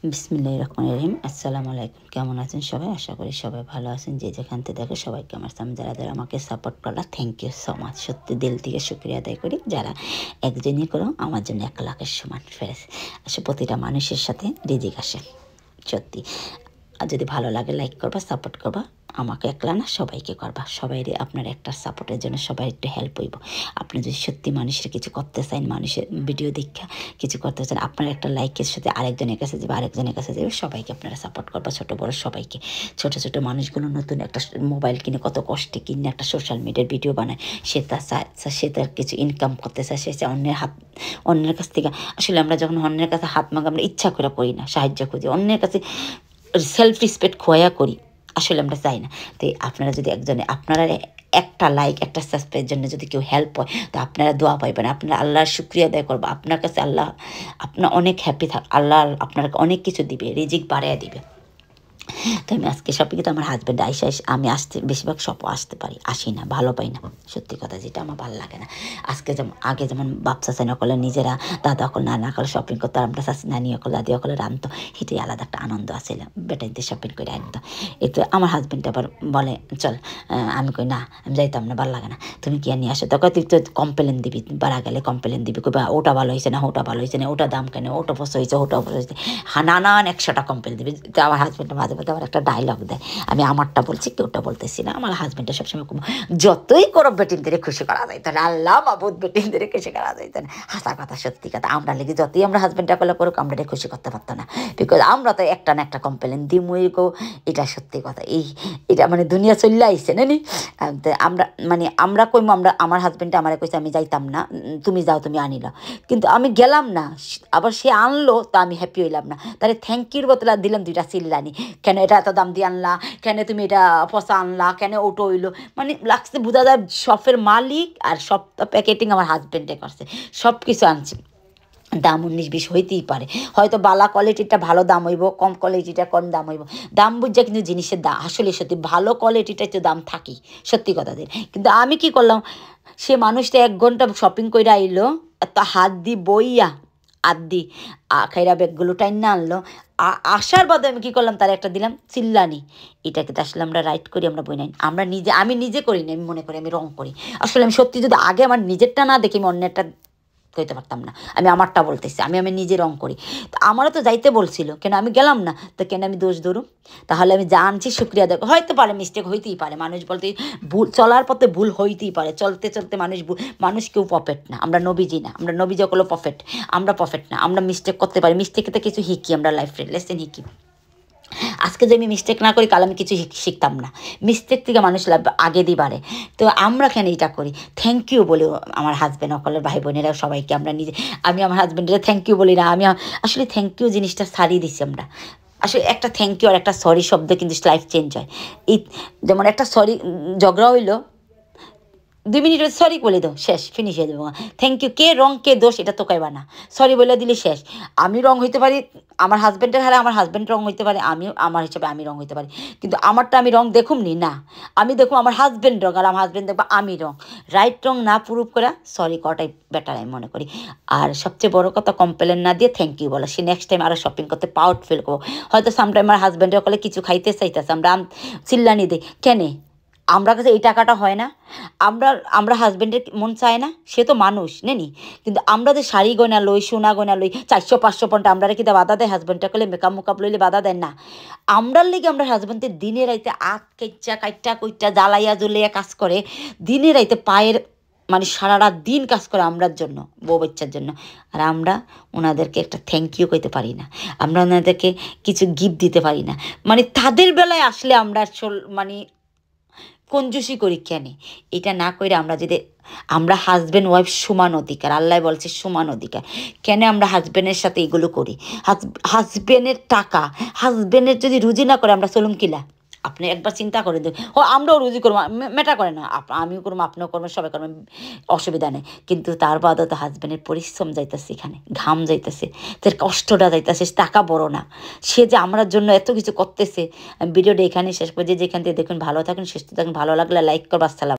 বিসমিল্লাহির রহমানির রহিম। আসসালামু আলাইকুম। কেমন আছেন সবাই? আশা করি সবাই ভালো আছেন। যে যেখান থেকে দেখো সবাইকে আমার সামনে যারা আমাকে সাপোর্ট করলা, থ্যাংক ইউ সো মাচ। সত্যি দিল থেকে শুকরিয়া আদায় করি। যারা একজনই করো আমার জন্য 1,00,000-এর সমান ফেরেস। আসলে প্রতিটা মানুষের সাথে রিজিক আসে, সত্যি। আর যদি ভালো লাগে লাইক করবা, সাপোর্ট করবা। আমাকে একলা না, সবাইকে করবা। সবাই আপনার একটা সাপোর্টের জন্য সবাই একটু হেল্প হইব। আপনি যদি সত্যি মানুষের কিছু করতে চান, মানুষের ভিডিও দেখা কিছু করতে চান, আপনার একটা লাইকের সাথে আরেকজনের কাছে যাবে, আরেকজনের কাছে যাবে, সবাইকে আপনারা সাপোর্ট করবা। ছোটো বড়ো সবাইকে। ছোটো ছোটো মানুষগুলো নতুন একটা মোবাইল কিনে কত কষ্টে কিনে একটা সোশ্যাল মিডিয়ার ভিডিও বানায়, সে তার কিছু ইনকাম করতে চায়, সে অন্যের কাছ থেকে। আসলে আমরা যখন অন্যের কাছে হাত মাঙ্গা আমরা ইচ্ছা করে করি না, সাহায্য খুঁজি, অন্যের কাছে সেলফ রেসপেক্ট খোয়া করি। আসলে আমরা চাই না। তো আপনারা যদি আপনারা একটা লাইক, একটা সাবস্ক্রাইবের জন্য যদি কেউ হেল্প হয়, তো আপনারা দোয়া পাইবেন, আপনারা আল্লাহর শুকরিয়া আদায় করবো। আপনার কাছে আল্লাহ আপনার অনেক হ্যাপি আল্লাহ আপনাকে অনেক কিছু দিবে, রিজিক বাড়াইয়া দিবে। তো আমি আজকে শপিংয়ে তো আমার হাজব্যান্ড আমি আসতে বেশিরভাগ শপও আসতে পারি, আসি না, ভালো পাই না, সত্যি কথা, যেটা আমার ভালো লাগে না। আগে যেমন বাপ চাচা নকলে নিজেরা, দাদা অকল নানা কলে শপিং করতো, আর আমরা চাচি নানি অকল দাদি অকলে রানতো, সেটাই আলাদা একটা আনন্দ আছিল। বেটাইতে শপিং করে আনতো। এতে আমার হাজব্যান্ড আবার বলে চল, আমি কই না, আমি যাইতাম না, ভালো লাগে না, তুমি কি নিয়ে আসো? তখন তুই তো কমপ্লেন দিবি, বাড়া গেলে কমপ্লেন দিবি, কই ওটা ভালো হয়েছে না, ওটা ভালো হয়েছে না, ওটা দাম কেন, ওটা পছন্দ হয়েছে, ওটা পছন্দ হয়েছে, নানান 100টা কমপ্লেন দিবি। তো আমার হাজব্যান্ড মাঝে মাঝে আমার একটা ডায়লগ দেয়, আমি আমারটা বলছি, কেউটা বলতেছি না। আমার হাজব্যান্ডটা সবসময় যতই করো বেটিনদের খুশি করা যাইত না, আল্লাহ মাবুদ বেটিনদের খুশি করা যাইত না। হাসা কথা, সত্যি কথা। আমরা লেগে যতই আমরা হাজব্যান্ডটা কলে করুক, আমরা খুশি করতে পারতো না। বিকজ আমরা তো একটা না একটা কমপ্লেন দিমই গো। এটা সত্যি কথা। এটা মানে দুনিয়া চলে আইসে নানি। আমরা কইম, আমার হাজব্যান্ডটা আমার কইছে আমি যাইতাম না, তুমি যাও, তুমি আনিলা, কিন্তু আমি গেলাম না, আবার সে আনলো, তা আমি হ্যাপি হইলাম না। তাহলে থ্যাংক ইউর বদলা দিলাম 2টা চিল্লানি, কেন এটা এত দাম দিয়ে আনলা, কেন তুমি এটা পচা আনলা, কেন ওটো হইলো। মানে লাগছে বোঝা যায় শপের মালিক আর সব প্যাকেটিং আমার হাজব্যান্ডে করছে, সব কিছু আনছি। দাম 19-20 হইতেই পারে, হয়তো বালা কোয়ালিটিটা ভালো দাম হইব, কম কোয়ালিটিটা কম দাম হইব, দাম বুঝা কিন্তু জিনিসের দাম আসলে সত্যি ভালো কোয়ালিটিটাই তো দাম থাকি, সত্যি কথা দিন। কিন্তু আমি কি করলাম, সে মানুষটা 1 ঘন্টা শপিং করে আইলো, এত হাত দি বইয়া আদি খাইরা ব্যাগগুলো টাইনা আনলো। আসার বাদে আমি কী করলাম, তার একটা দিলাম চিল্লানি। এটাকে তো আসলে আমরা রাইট করি, আমরা বই নাই, আমি নিজে করি না, আমি মনে করি আমি রং করি। আসলে আমি সত্যি যদি আগে আমার নিজেরটা না দেখি, আমি অন্যেরটা কইতে পারতাম না। আমি আমারটা বলতেছি, আমি নিজে রং করি। তো আমারও তো যাইতে বলছিল, কেন আমি গেলাম না, তো কেন আমি দোষ ধরুম? তাহলে আমি জানছি, শুক্রিয়া দেখো, হয়তো পারে মিস্টেক হইতেই পারে, মানুষ বলতে ভুল, চলার পথে ভুল হইতেই পারে, চলতে চলতে মানুষ কেউ প্রফেক্ট না, আমরা নবীজি না, আমরা নবীজি হলো প্রফেক্ট, আমরা প্রফেক্ট না, আমরা মিস্টেক করতে পারি, মিস্টেকে কিছু শিখি, আমরা লাইফে লেসেন শিখি। আজকে যদি আমি মিস্টেক না করি, কাল আমি কিছু শিখতাম না। মিস্টেক থেকে মানুষ আগে দিয়ে বাড়ে। তো আমরা কেন এটা করি? থ্যাংক ইউ বলি আমার হাজব্যান্ড অকলের ভাই বোনেরা সবাইকে, আমি আমার হাজব্যান্ডের থ্যাংক ইউ বলি না। আমি আসলে থ্যাংক ইউ জিনিসটা ছাড়িয়ে দিচ্ছি আমরা। আসলে একটা থ্যাংক ইউ আর একটা সরি শব্দ কিন্তু লাইফ চেঞ্জ হয়। যেমন একটা সরি, ঝগড়া হইলো, 2 মিনিটের সরি বলে দাও, শেষ, ফিনিশ হয়ে যাবো। থ্যাংক ইউ, কে রং কে দোষ এটা তো কইবা না, সরি বলে দিলে শেষ। আমি রং হইতে পারি, আমার হাজব্যান্ডের হারে আমার হাজব্যান্ড রং হইতে পারে, আমি আমার হিসাবে আমি রং হইতে পারি, কিন্তু আমারটা আমি রং দেখুম নি না, আমি দেখুম আমার হাজব্যান্ড রং, আর আমার হাজব্যান্ড দেখবো আমি রং। রাইট রং না প্রুভ করে সরি কটাই বেটার আমি মনে করি। আর সবচেয়ে বড় কথা, কমপ্লেন না দিয়ে থ্যাংক ইউ বলা, সে নেক্সট টাইম আরও শপিং করতে প্রাউড ফিল করবো। হয়তো সামটাইম আমার হাজব্যান্ডের কলে কিছু খাইতে চাইতেছে, আমরা চিল্লানি দিই, কেনে আমরা কাছে এই টাকাটা হয় না, আমরা হাজব্যান্ডের মন চায় না, সে তো মানুষ নেনি। কিন্তু আমরা যে শাড়ি গয়না লই, সোনা গয়না লই, 400-500 পন্টা, আমরা কি বাধা দেয় হাজব্যান্ডটা করলে, মেকআপ লইলে বাধা দেন না। আমরার লেগে আমরা হাজব্যান্ডের দিনে রাইতে কাইটা কইটা জ্বালাইয়া জ্বলাইয়া কাজ করে, দিনে রাইতে পায়ের মানে সারা রাত দিন কাজ করে আমরার জন্য, বউ বাচ্চার জন্য। আর আমরা ওনাদেরকে একটা থ্যাংক ইউ কইতে পারি না, আমরা ওনাদেরকে কিছু গিফট দিতে পারি না। মানে তাদের বেলায় আসলে আমরা মানে কঞ্জুসি করি কেন? এটা না করে আমরা হাজব্যান্ড ওয়াইফ সমান অধিকার, আল্লাহ বলছে সমান অধিকার, কেন আমরা হাজব্যান্ডের সাথে এগুলো করি? হাজব্যান্ডের টাকা হাজব্যান্ডের যদি রুজি না করে, আমরা চলুম কিলা? আপনি একবার চিন্তা করে দেখ, আমরাও রুজি করবো, মেটা করে না, আমিও করবো, আপনিও করবেন, সবাই করবেন, অসুবিধা নেই। কিন্তু তার বাদও তো হাজব্যান্ডের পরিশ্রম যাইতেছে, এখানে ঘাম যাইতেছে, তার কষ্টটা যাইতেছে, টাকা বড় না, সে যে আমার জন্য এত কিছু করতেছে। ভিডিওটা এখানে শেষ করে যেখান থেকে দেখুন, ভালো থাকুন, সুস্থ থাকুন, ভালো লাগলে লাইক করবো। আসসালাম।